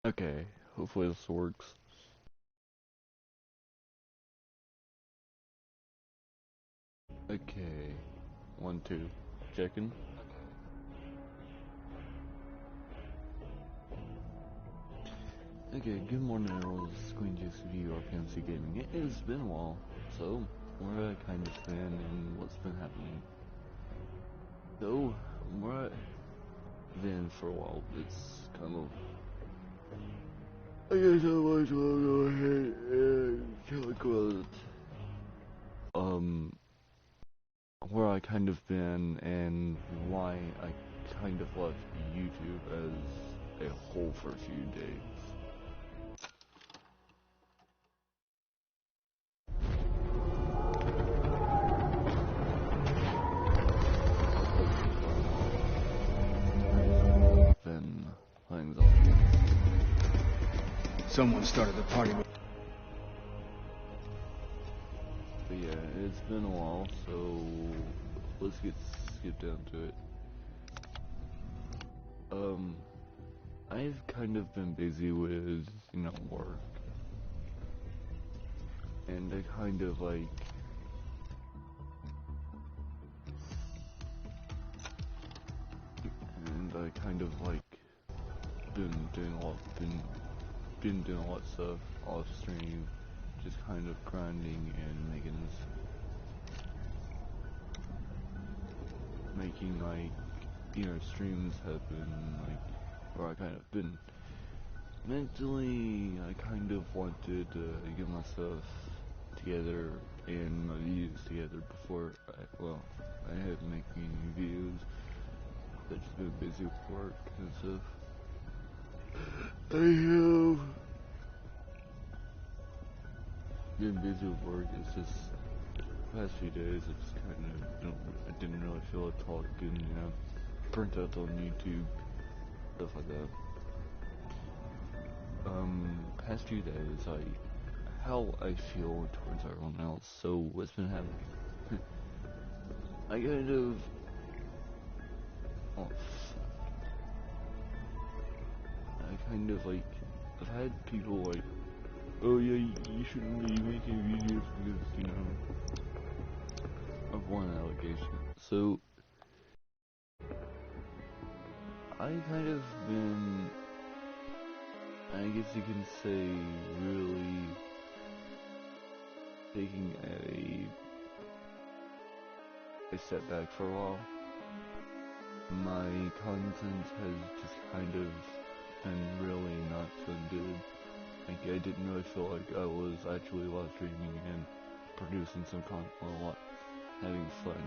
Okay, hopefully this works. Okay, 1, 2, checking. Okay, good morning, I was going to review our PMC gaming. It has been a while, so where I kind of been and what's been happening. So, where I've been for a while, it's kind of... I guess I might as well go ahead and talk about where I kind of been and why I kind of left YouTube as a whole for a few days. Been playing zombies. Someone started the party. But yeah, it's been a while, so let's skip down to it. I've kind of been busy with, work. And I kind of like... been doing a lot, been doing a lot of stuff off stream, just kind of grinding and making like, streams have been like, where I kind of been mentally, I kind of wanted to get myself together and my views together before I had making videos. I've just been busy with work and stuff. I have been busy with work. It's just the past few days I just kind of I didn't really feel like talking, burnt out on YouTube, stuff like that. Past few days, how I feel towards everyone else. So what's been happening? I kind of, oh, I've had people like, oh yeah, you shouldn't be making videos because, of one allegation. So, I kind of been, I guess you can say, really taking a setback for a while. My content has just kind of been really not so good. Like, I didn't really feel like I was actually live streaming and producing some content, having fun,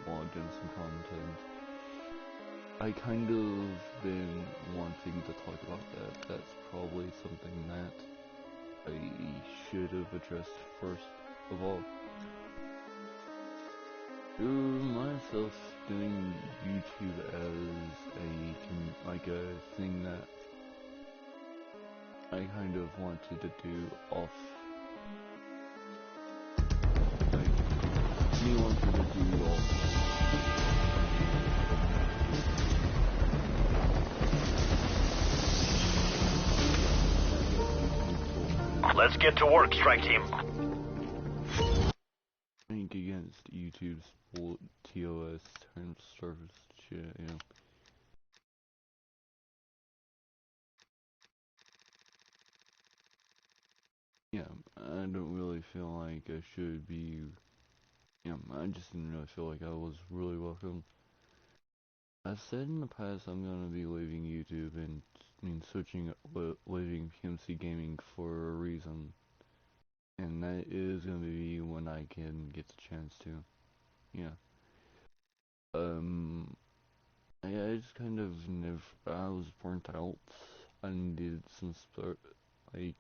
while doing some content. I kind of been wanting to talk about that. That's probably something that I should have addressed first of all. Myself doing YouTube as a thing that I kind of wanted to do off, me wanted to do off. Let's get to work, strike team. Against YouTube's TOS terms service shit, Yeah, I don't really feel like I should be, I just didn't really feel like I was really welcome. I've said in the past I'm gonna be leaving YouTube and, leaving PMC Gaming for a reason. And that is gonna be when I can get the chance to. Yeah. I just kind of I was burnt out. I needed some like,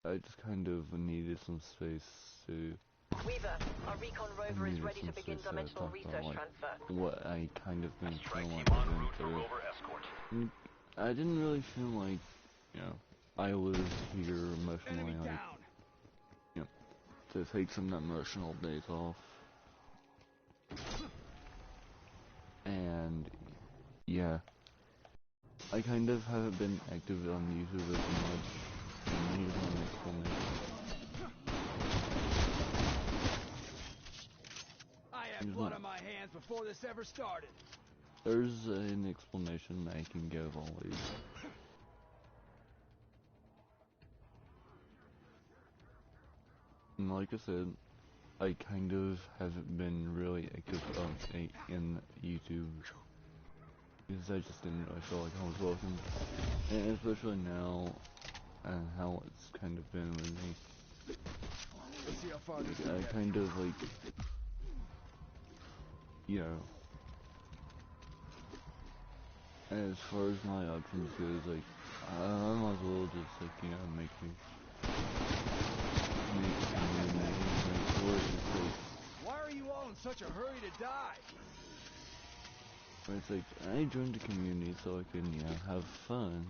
I just kind of needed some space to... Weaver, our recon rover is ready to begin dimensional research transfer. What I kind of been feeling like I've been through. I didn't really feel like, I was here emotionally, to take some emotional days off. And yeah, I kind of haven't been active on YouTube as much. And here's an explanation. I had blood on my hands before this ever started. There's an explanation I can give always. And like I said, I kind of haven't been really active in YouTube because I just didn't really feel like I was welcome, and especially now and how it's kind of been with me. Let's see how far this I kind of like, you know, as far as my options goes, like I might as well just like, you know, make Why are you all in such a hurry to die? It's like, I joined the community so I can, you know, have fun.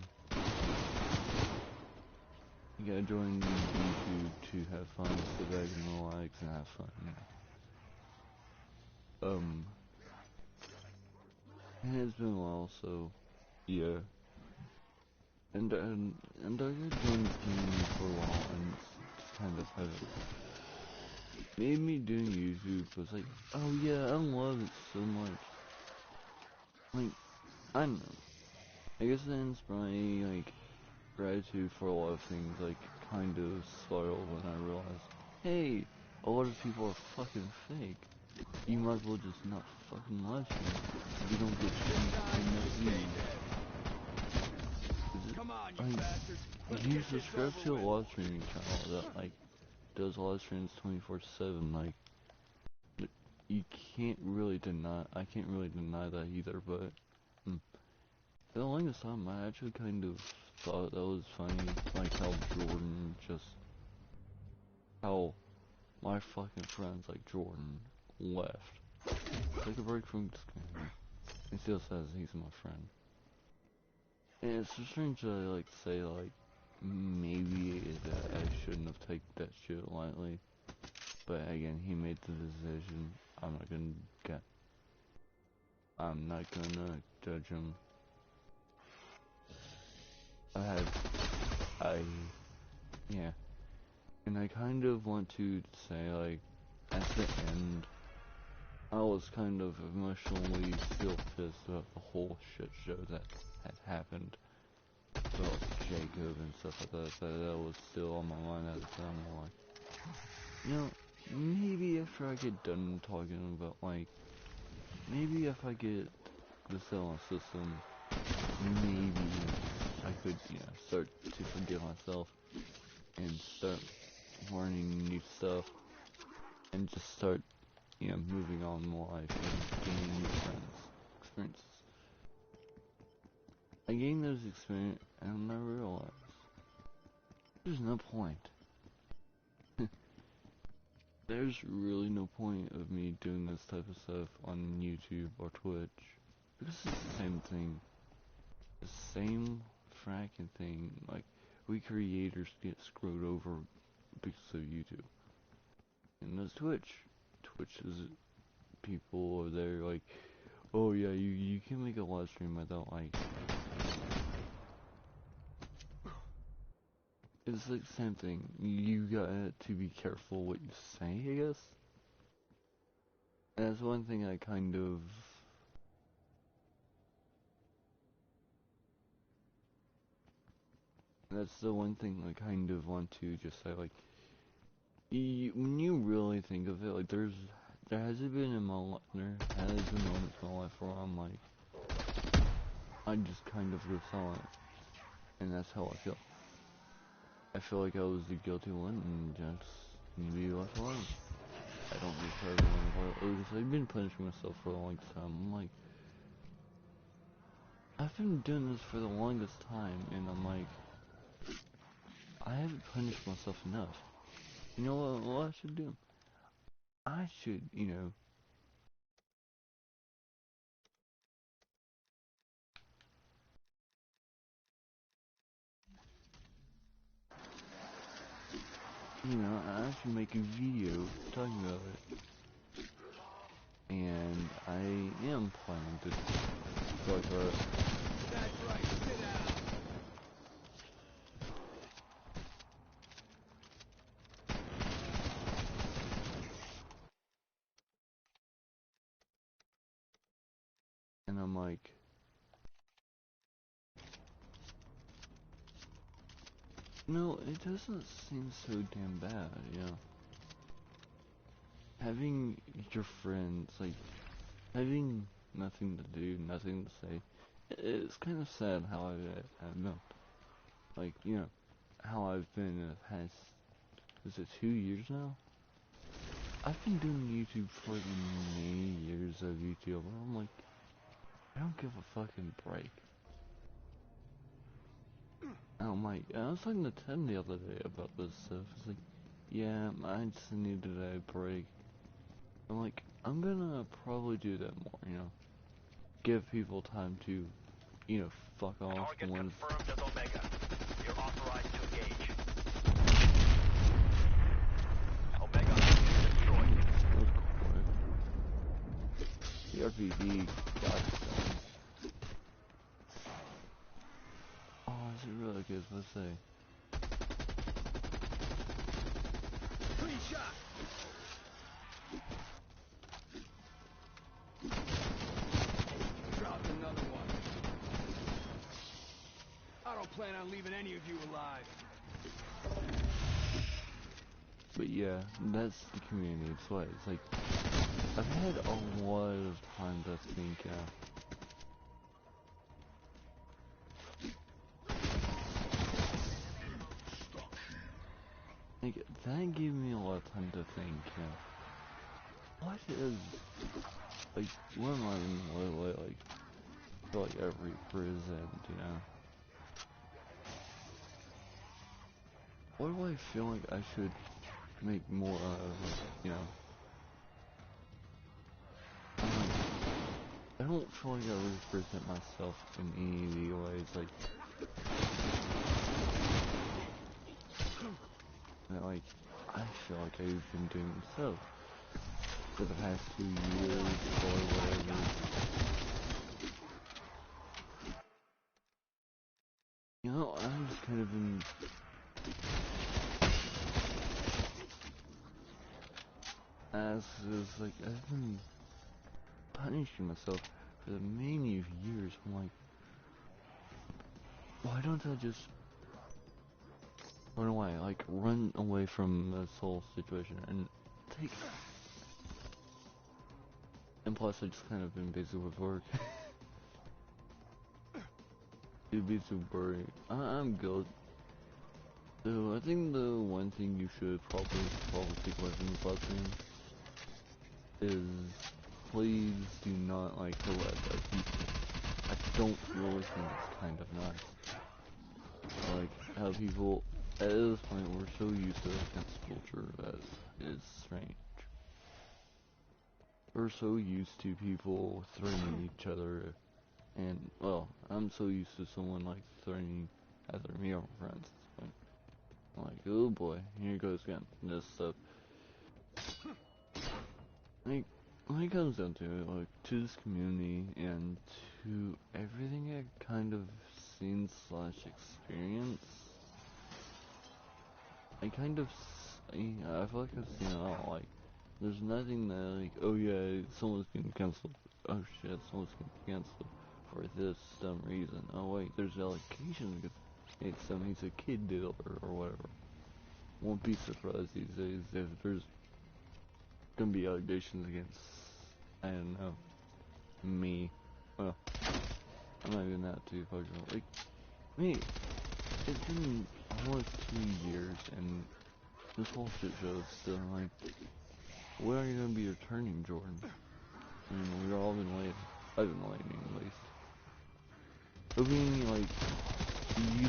You gotta join YouTube to have fun, sit back and relax and have fun, you know. And it's been a while, so, yeah. And I got joined the community for a while, and it's kind of haven't made me doing YouTube was like, oh yeah, I love it so much. Like, I don't know. I guess then my, like, gratitude for a lot of things, like, kind of spiraled when I realized, hey, a lot of people are fucking fake. You might as well just not fucking watch me. If you don't get shit from that view. Come on, you bastards. You subscribe to a live streaming channel that, like, does live streams 24/7, like, you can't really deny, I can't really deny that either, but, for the longest time, I actually kind of thought that was funny, like how Jordan how my fucking friends like Jordan left, took a break from this game, he still says he's my friend. And it's so strange that I like to say like, maybe that I shouldn't have taken that shit lightly, but again, he made the decision. I'm not gonna judge him. Yeah. And I kind of want to say, like, at the end, I was kind of emotionally still pissed about the whole shit show that had happened. About Jacob and stuff like that, that was still on my mind at the time. I'm like, you know, maybe after I get done talking about, like, maybe if I get this out of my system, maybe I could, you know, start to forgive myself and start learning new stuff and just start, you know, moving on in life and gaining new experiences. I gained those experiences and I realized there's no point. There's really no point of me doing this type of stuff on YouTube or Twitch because it's the same thing. The same fracking thing. Like, we creators get screwed over because of YouTube. And there's Twitch. Twitch is people over there like, oh yeah, you can make a live stream without like. It's like the same thing. You got to be careful what you say, I guess. And that's one thing I kind of. That's the one thing I kind of want to just say, like, when you really think of it, like, there hasn't been moments in my life where I'm like, I just kind of go silent, and that's how I feel. I feel like I was the guilty one, and just need to be left alone. I don't get tired of because I've been punishing myself for the longest time. I'm like, I've been doing this for the longest time, and I'm like, I haven't punished myself enough. You know what I should do? I should, you know, I should make a video talking about it. And I am planning to. like, alright. That's right, sit down. And I'm like, no, it doesn't seem so damn bad, you know. Having your friends, like, having nothing to do, nothing to say, it's kind of sad how I've been. Like, you know, how I've been in the past, is it 2 years now? I've been doing YouTube for like many years of YouTube, and I'm like, I don't give a fucking break. And I'm like, I was talking to Tim the other day about this stuff. It's like, yeah, I just needed a break. I'm like, I'm gonna probably do that more, you know. Give people time to, you know, fuck off. Target Once. confirmed as Omega. You're authorized to engage. Omega is destroyed. The RPG, goddamn. Oh, is it really good? Let's say. Clean shot. Dropped another one. I don't plan on leaving any of you alive. But yeah, that's the community. It's what it's like. I've had a lot of time to think. Like that gave me a lot of time to think. What is like? What am I in like? For like every prison, you know? What do I feel like I should make more of? You know? I don't feel like I represent myself in any of the ways, like, like, I feel like I've been doing so for the past 2 years, or whatever. You know, I've just kind of been, as is, like, I've been punishing myself for the many years. I'm like, why don't I just run away, like run away from this whole situation and take. And plus, I just kind of been busy with work. Too busy with work. I'm good. So I think the one thing you should probably take away from this lesson is please do not like to let other people. I don't really think it's kind of nice. Like how people at this point we're so used to cancel culture that it's strange. We're so used to people threatening each other, and well, I'm so used to someone like threatening either me or my friends. I'm like, oh boy, here goes again. This stuff. Like, when it comes down to it, like, to this community and to everything I've kind of seen slash experienced, I kind of, I feel like I've seen it all. Like, there's nothing that, like, oh yeah, someone's getting canceled. Oh shit, someone's getting canceled for this dumb reason. Oh wait, there's allegations against some he's a kid dealer or whatever. Won't be surprised these days if there's gonna be allegations against, I don't know, me. Well, I'm not even that too fucking, like, me, it's been almost 2 years and this whole shit show is still like, when are you gonna be returning, Jordan? I mean, we've all been waiting. I've been waiting at least. Hoping, like, you.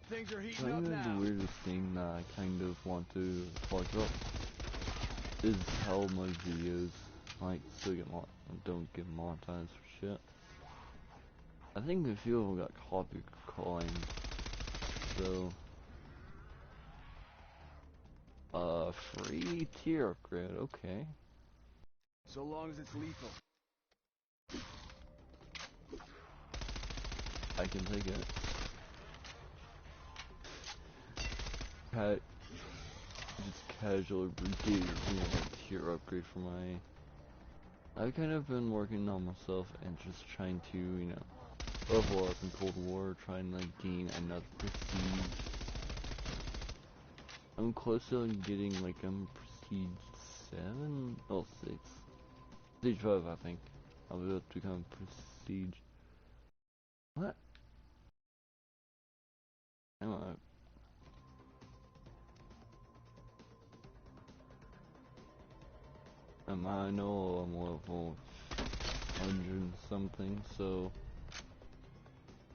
Things are heating I up think now. the weirdest thing that I kind of want to talk about is how my videos might still get don't get monetized for shit. I think a few of them got copy calling, so free tier upgrade, okay. So long as it's lethal. I can take it. Just casually get, you know, a tier upgrade for my... I've kind of been working on myself and just trying to, you know, level up in Cold War, trying to like, gain another prestige. I'm close to like, getting like prestige 7? Oh, 6. Prestige 5, I think. I'll be able to become prestige. What? Am I? I know I'm level 100 something, so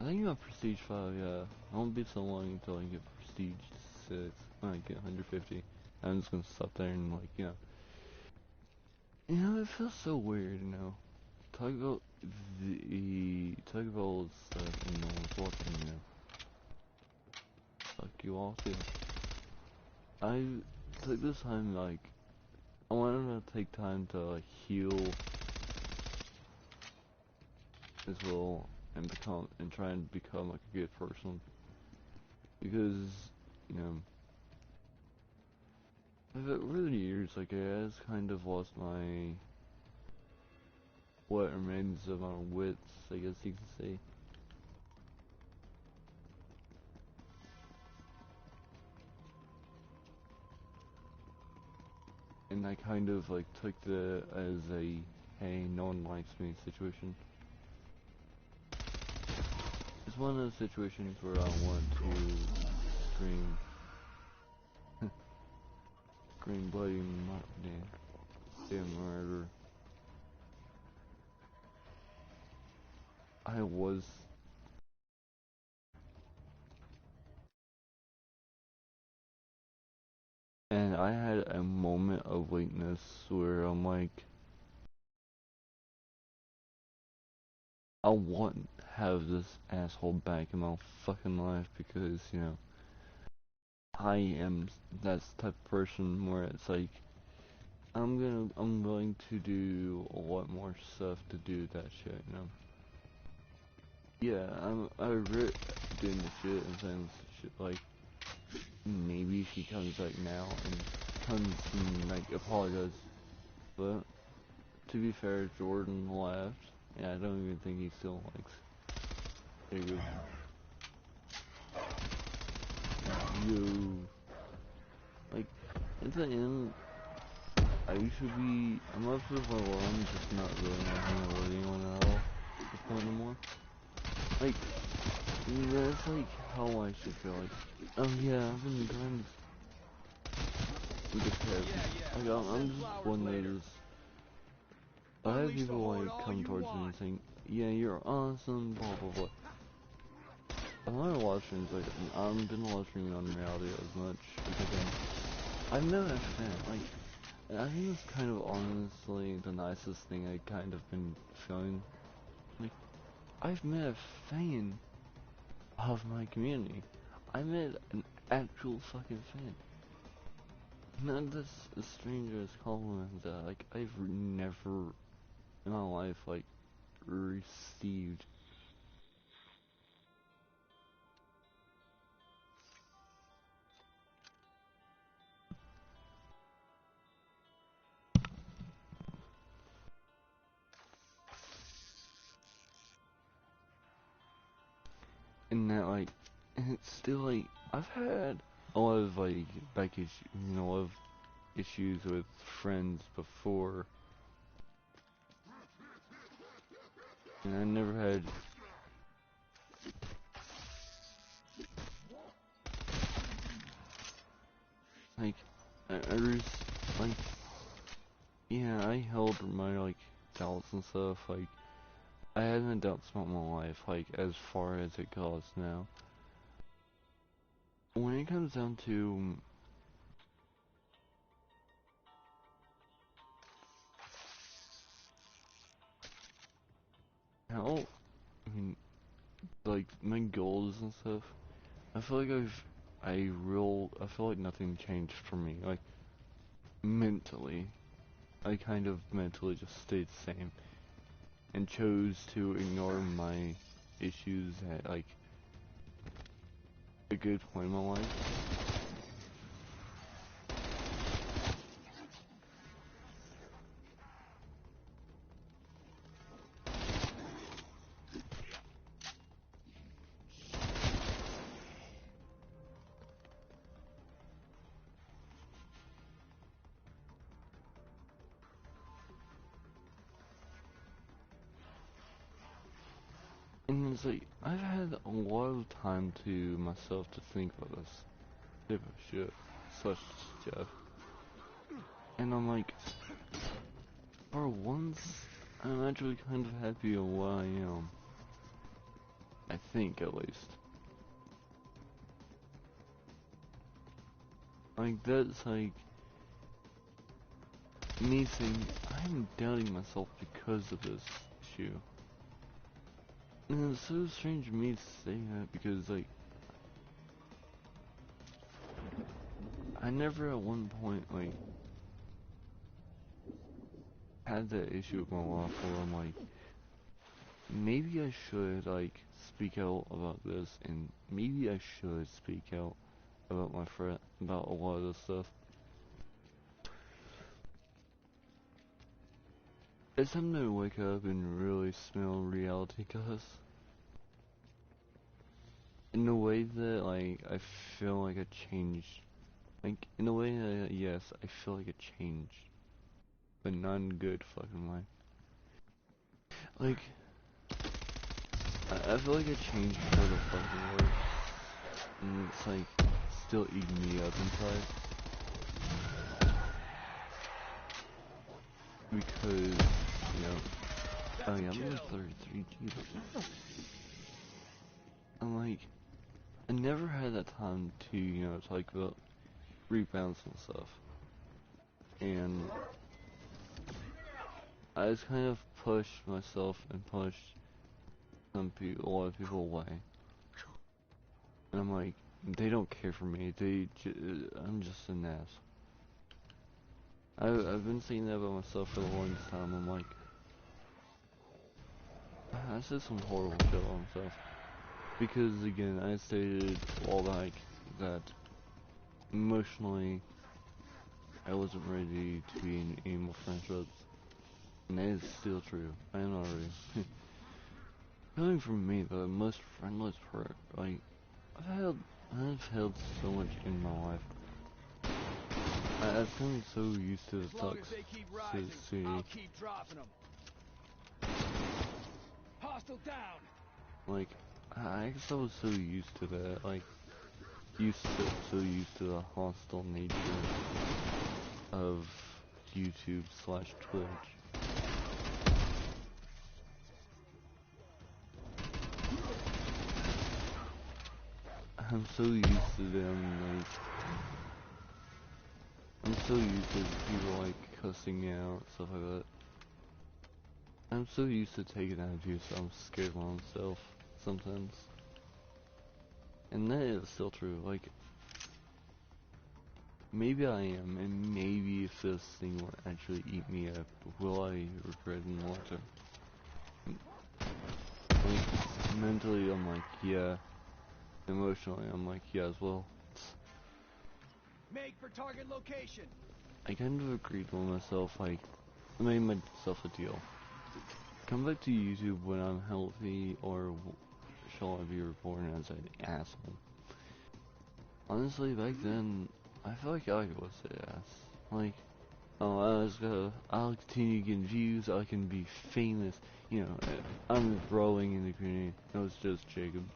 I think I'm prestige 5, yeah. I won't be so long until I get prestige 6, when I get 150. I'm just gonna stop there and like, you know, it feels so weird, you know. Talk about stuff and no one's watching, you know. Fuck you all too. I took this time, like, I wanted to take time to like heal as well and try and become like a good person, because you know over the years like I just kind of lost my what remains of my wits, I guess you can say. And I kind of like took the as a hey, no one likes me situation. It's one of those situations where I want to scream scream bloody damn murder. I was and I had a moment of weakness where I'm like, I want to have this asshole back in my fucking life because, you know, I am that type of person where it's like, I'm willing to do a lot more stuff to do that shit, you know. Yeah, I regret doing the shit and saying shit like, maybe she comes back now and comes and like apologizes, but to be fair, Jordan left, and I don't even think he still likes. There you go. You like at the end, I'm up with my alone, just not really not hanging out with anyone at all at this point anymore. Like, that's like how I should feel. Like, oh yeah, I've been trying to get past. Like, I'm just one of those. I have people like come towards me and saying, yeah, you're awesome, blah blah blah. I'm not watching like I've been watching on reality as much because I've never had a fan. Like, I think it's kind of honestly the nicest thing I kind of been feeling. Like, I've met a fan of my community. I met an actual fucking fan. Not this stranger's compliment that like I've never in my life like received. And that like, and it's still like, I've had a lot of like back issues, you know, a lot of issues with friends before, and I never had, like, I was, like, yeah, I held my, like, doubts and stuff, like, I had my doubts about my life, like, as far as it goes now. When it comes down to how, I mean, like, my goals and stuff, I feel like I feel like nothing changed for me, like, mentally. I kind of mentally just stayed the same and chose to ignore my issues at like a good point in my life. And it's like, I've had a lot of time to myself to think about this type of shit, such stuff. And I'm like, for once, I'm actually kind of happy on what I am. I think, at least. Like, that's like, me saying, I'm doubting myself because of this issue. And it's so strange for me to say that because, like, I never at one point, like, had that issue with my life where I'm like, maybe I should, like, speak out about this, and maybe I should speak out about my friend, about a lot of this stuff. It's time to wake up and really smell reality, cuz. In a way that, like, I feel like a change. Like, in a way that, yes, I feel like a change. But not in a good fucking way. Like, I feel like a change for the fucking worse. And it's like, still eating me up inside. Because, you know, oh yeah, I'm only 33, Jesus. I'm like, I never had that time to, you know, talk about rebounds and stuff. And I just kind of pushed myself and pushed some people, a lot of people away. And I'm like, they don't care for me. I'm just an ass. I've been saying that about myself for the longest time. I'm like, I said some horrible shit on myself. Because again, I stated all like that emotionally, I wasn't ready to be in any more friendships. And that is still true. I am not ready. Coming from me, the most friendless person, like, I've held so much in my life. I've gotten so used to the toxicity. I'll keep dropping them. Hostile down. Like, I guess I was so used to that, like, so used to the hostile nature of YouTube/Twitch. I'm so used to them, like, I'm so used to people, like, cussing me out, stuff like that. I'm so used to taking that abuse, I'm scared of myself, sometimes. And that is still true, like, maybe I am, and maybe if this thing will actually eat me up, will I regret it in the long term? Like, mentally, I'm like, yeah. Emotionally, I'm like, yeah, as well. Make for target location. I kind of agreed with myself, like, I made myself a deal. Come back to YouTube when I'm healthy, or shall I be reborn as an asshole? Honestly, back then, I feel like I was the ass. Like, oh, I'll continue getting views, I can be famous, you know, I'm growing in the community. No, it's just Jacobs.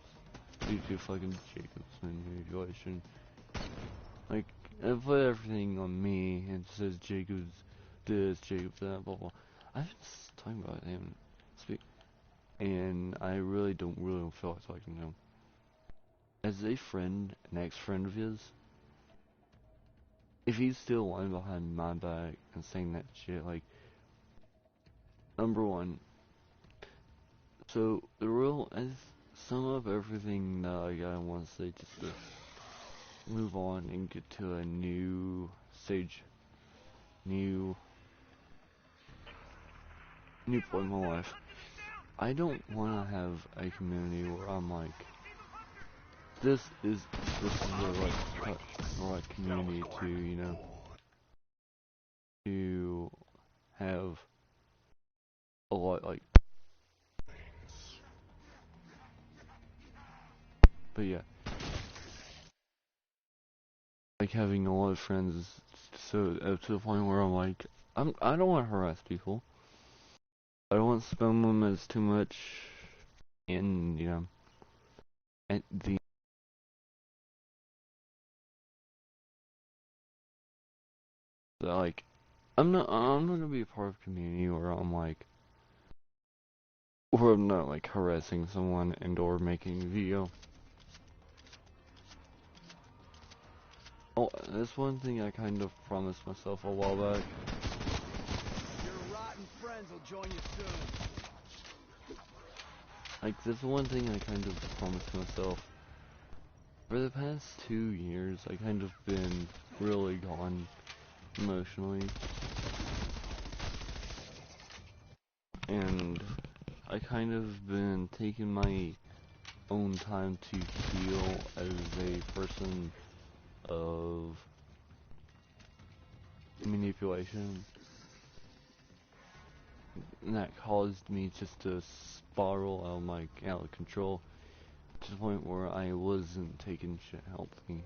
YouTube fucking Jacobs manipulation. Like, I put everything on me, and it says Jacobs this, Jacobs that, blah blah. I've been talking about him, and I really don't feel like talking to him. As a friend, an ex-friend of his, if he's still lying behind my back and saying that shit, like, number one, so the real, as sum up everything that I want to say, just to move on and get to a new stage, new point in my life. I don't want to have a community where I'm like, this is the right community to, you know, to have a lot, like, but yeah, like having a lot of friends, so to the point where I'm like, I don't want to harass people. I don't want to spam them as too much, and you know, at the like, I'm not gonna be a part of a community where I'm like, where I'm not like harassing someone and or making a video. Oh, that's one thing I kind of promised myself a while back. Your rotten friends will join you soon. Like, there's one thing I kind of promised myself. For the past 2 years, I kind of been really gone emotionally. And I kind of been taking my own time to heal as a person of manipulation. And that caused me just to spiral out of control to the point where I wasn't taking shit healthy.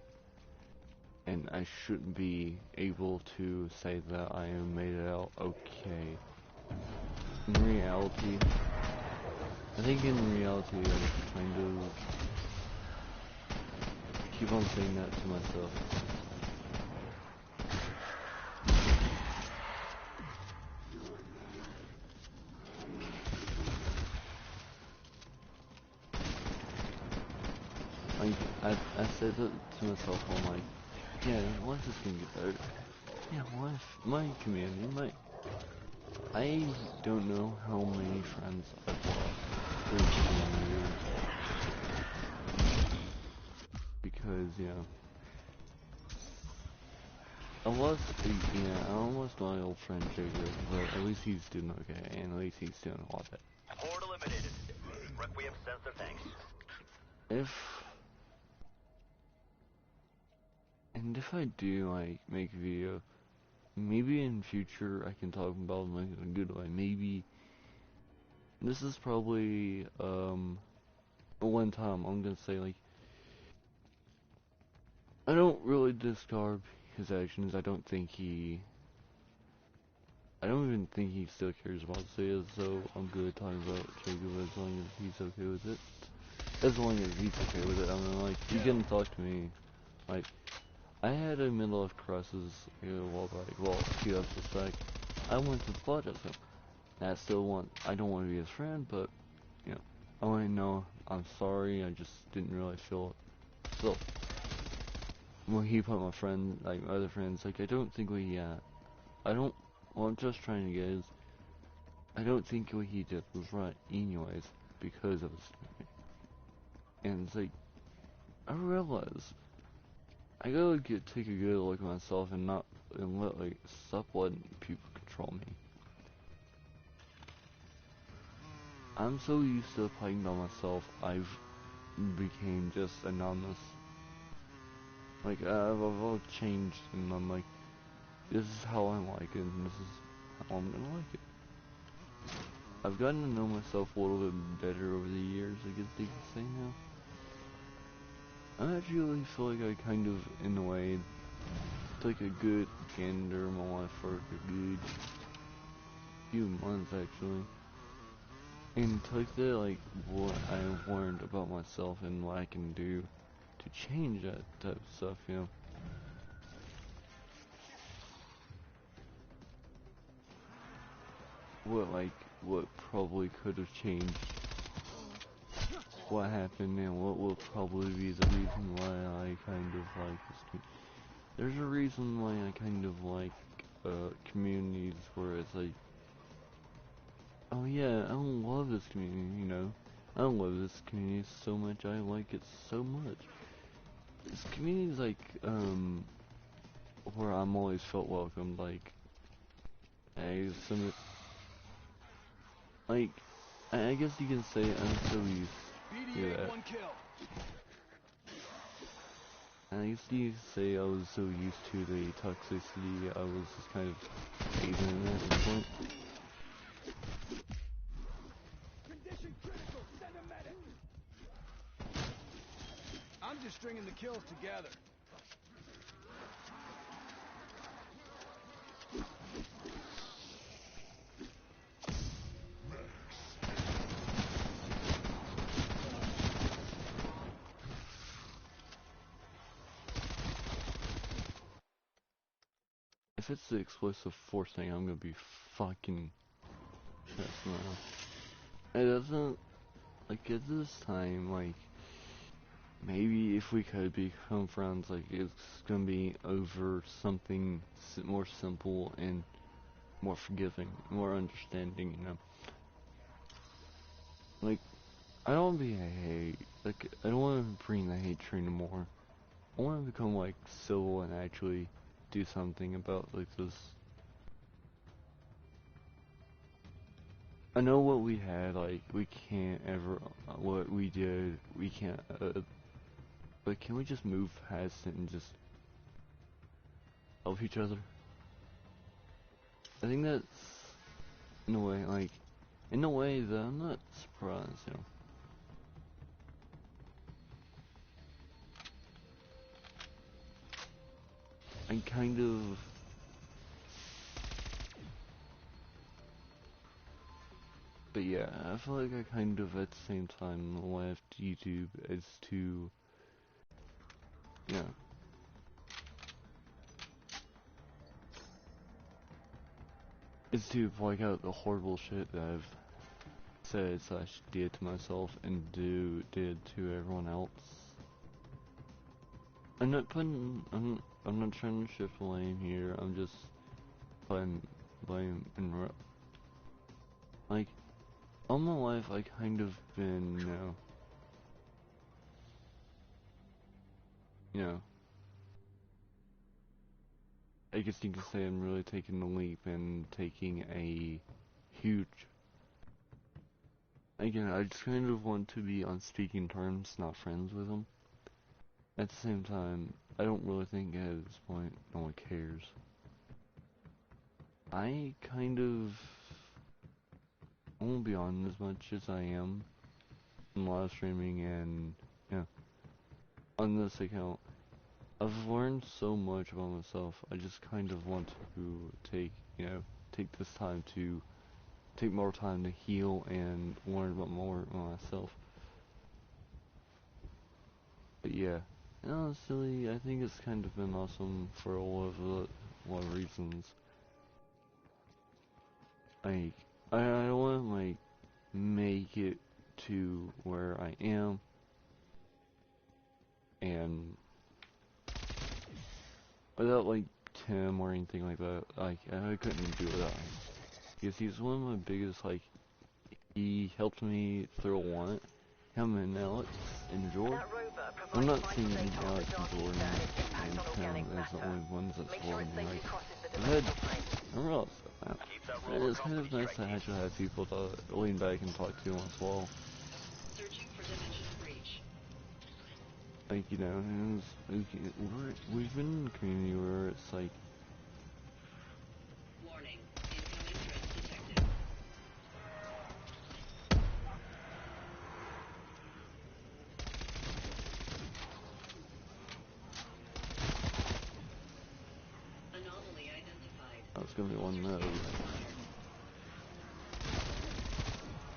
And I shouldn't be able to say that I am made it out okay. In reality, I think in reality I kind of keep on saying that to myself. Like, I said that to myself, I'm like, yeah, life is gonna get better. Yeah, life, my community, I don't know how many friends I've lost through community. Because, you know, I lost my old friend Jacob, but at least he's doing okay, and at least he's doing a lot better. Horde eliminated. Requiem sends their thanks. If I do, like, make a video, maybe in future I can talk about them like in a good way. Maybe this is probably one time I'm gonna say, like, I don't really discard his actions. I don't even think he still cares about Sia, so I'm good talking about Jacob as long as he's okay with it. As long as he's okay with it. I mean, like, he can talk to me. Like, I had a midlife crisis a while back. Well, a few episodes back. I went to apologize to him. I don't want to be his friend, but, you know, I want to know I'm sorry, I just didn't really feel it. So, when he put my other friends, like, I don't think what I'm just trying to get is, I don't think what he did was right anyways, because of his, and it's like, I realize, I gotta take a good look at myself and stop letting people control me. I'm so used to playing by myself, I've became just anonymous. Like, I've all changed, and I'm like, this is how I like it, and this is how I'm gonna like it. I've gotten to know myself a little bit better over the years, I guess you could say now. I actually feel like I kind of, in a way, took a good gander in my life for a good few months, actually. And took like, what I've learned about myself and what I can do to change that type of stuff, you know. What probably could have changed what happened and what will probably be the reason why I kind of like this community. There's a reason why I kind of like communities where it's like, oh yeah, I love this community, you know. I love this community so much, I like it so much. This community is where I'm always felt welcome, like, hey, like, I guess you can say I'm so used to BD-8, that. 1 kill. I guess you could say I was so used to the toxicity, I was just kind of fading it at this point. Condition critical. Send a medic. I'm just stringing the kills together. If it's the explosive force thing, I'm gonna be fucking pissed now. It doesn't, like, at this time, like, maybe if we could become friends, like, it's gonna be over something more simple and more forgiving, more understanding, you know? Like, I don't wanna be a hate, like, I don't wanna bring the hate train anymore. I wanna become, like, civil and actually do something about, like, this. I know what we had, like, we can't ever, what we did, we can't, but can we just move past it and just help each other? I think that's, in a way, like, in a way that I'm not surprised, you know. I kind of, but yeah, I feel like I kind of at the same time left YouTube as to, yeah. Is to point out the horrible shit that I've said / did to myself and did to everyone else. I'm not putting, I'm not trying to shift blame here, I'm just putting blame and like, all my life I kind of been, you know, I guess you could say I'm really taking the leap and taking a huge, again, I just kind of want to be on speaking terms, not friends with them. At the same time, I don't really think at this point no one cares. I kind of won't be on as much as I am in live streaming and, yeah, on this account. I've learned so much about myself. I just kind of want to take, take this time to take more time to heal and learn about more about myself. But yeah, honestly, I think it's kind of been awesome for a lot of reasons. Like, I don't want to, like, make it to where I am, and without, like, Tim or anything like that, like, I couldn't do without him. Because he's one of my biggest, like, he helped me through a lot. Him and Alex and Jordan. I'm not seeing Alex and Jordan and Tim as the only ones that support me. Like, I've had everyone else. It's kind of nice to actually have people to lean back and talk to once in a while. Like, you know, and we've been in a community where it's like, Warning, incoming threats detected. Anomaly identified. that's gonna be one node.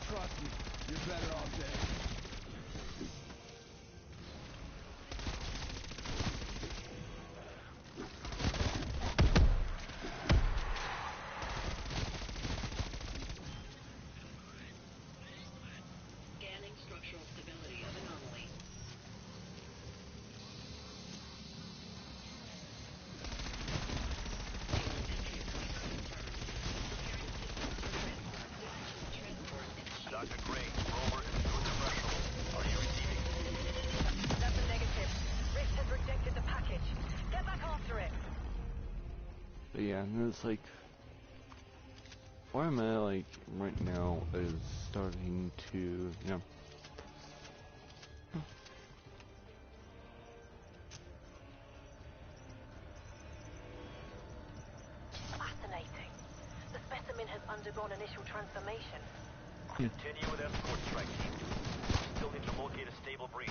Trust me, you're better off dead. Scanning structural stability of anomaly. Dr. Gray, rover is through the threshold. Are you receiving? That's a negative. Rift has rejected the package. Get back after it. But yeah, and it's like, where I'm at, like, right now is starting to, you know, Fascinating. The specimen has undergone initial transformation. Continue with escort strike team. Still need to locate a stable breach.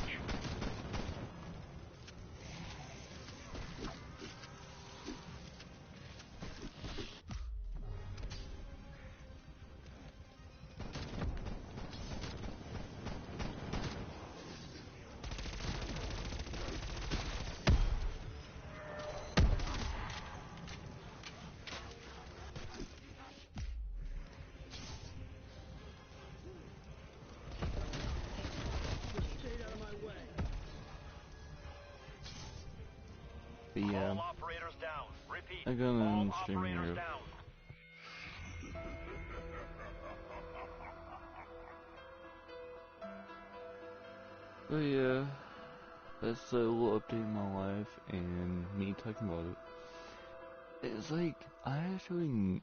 but yeah, All operators down. Repeat. I got an All stream operators here. down. But yeah, that's a little update in my life and me talking about it. It's like, I actually,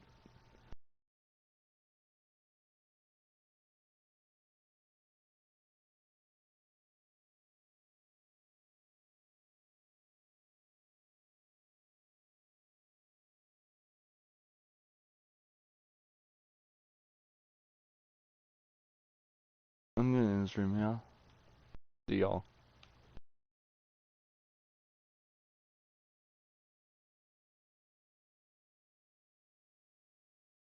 I'm gonna end the stream now. See y'all.